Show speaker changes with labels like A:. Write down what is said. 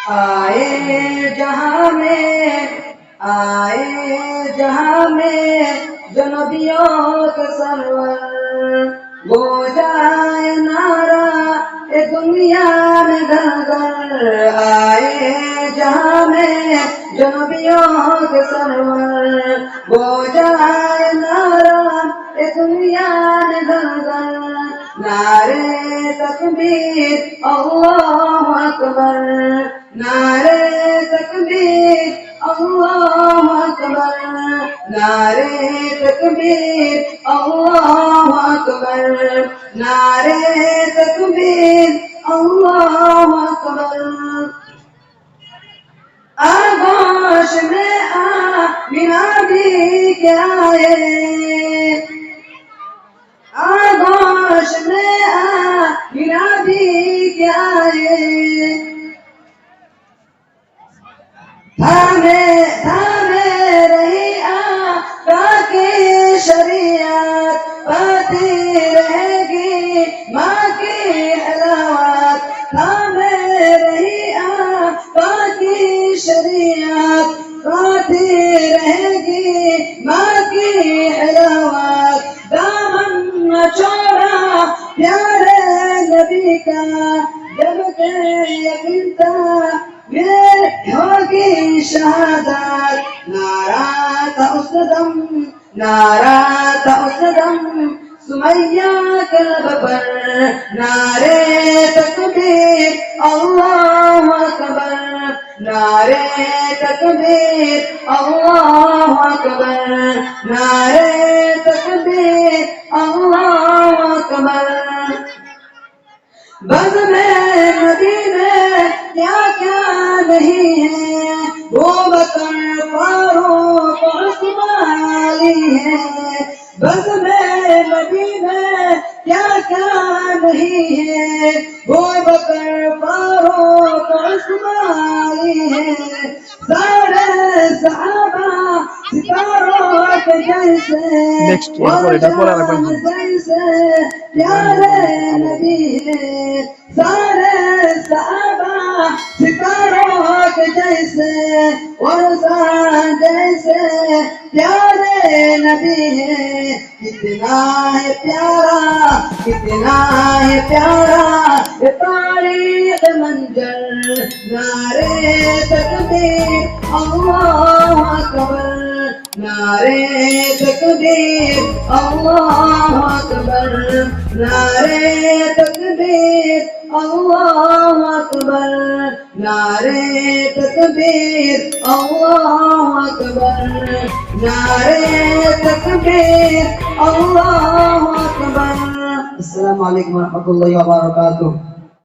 A: آئے جہاں میں جو نبیوں کے سرور ہو جائے نعرہ اے دنیا میں گھر گھر آئے جہاں میں جو نبیوں کے سرور ہو جائے نعرہ اے دنیا میں گھر گھر نعرے تکبیر اللہ اکبر نعرے تکبیر اللہ اکبر نعرے تکبیر اللہ اکبر نعرے تکبیر اللہ اکبر آغوش میں آمینہ بھی کیا ہے آغوش میں آمینہ بھی کیا ہے تھامے رہی آقا کی شریعت پاتی رہے گی ماں کی حلاوت تھامے رہی آقا کی شریعت پاتی رہے گی ماں کی حلاوت دامن نہ چھوڑا پیارے نبی کا جب کہ یقین تھا ہوگی شہادت نعرہ تھا اس دم نعرہ تھا اس دم سمیہ کے لب پر نعرے تکبیر اللہ اکبر نعرے تکبیر اللہ اکبر نعرے تکبیر اللہ اکبر بز میں مدینے کیا کیا نہیں ہے وہ بکر فاروق عثمان علی ہے بز میں مدینے کیا کیا نہیں ہے وہ بکر فاروق عثمان علی ہے سارے صحابہ ستاروں کے جیسے جیسے پیارے نبی ہے سارے صحابہ ستاروں کے جیسے ورثہ جیسے پیارے نبی ہے کتنا ہے پیارا کتنا ہے پیارا یہ تاریخ منظر نعرے تکبیر اللہ اکبر نعرے تکبیر اللہ اکبر نعرے تکبیر اللہ اکبر نعرے تکبیر اللہ اکبر نعرے تکبیر اللہ اکبر السلام علیکم ورحمۃ اللہ وبرکاتہ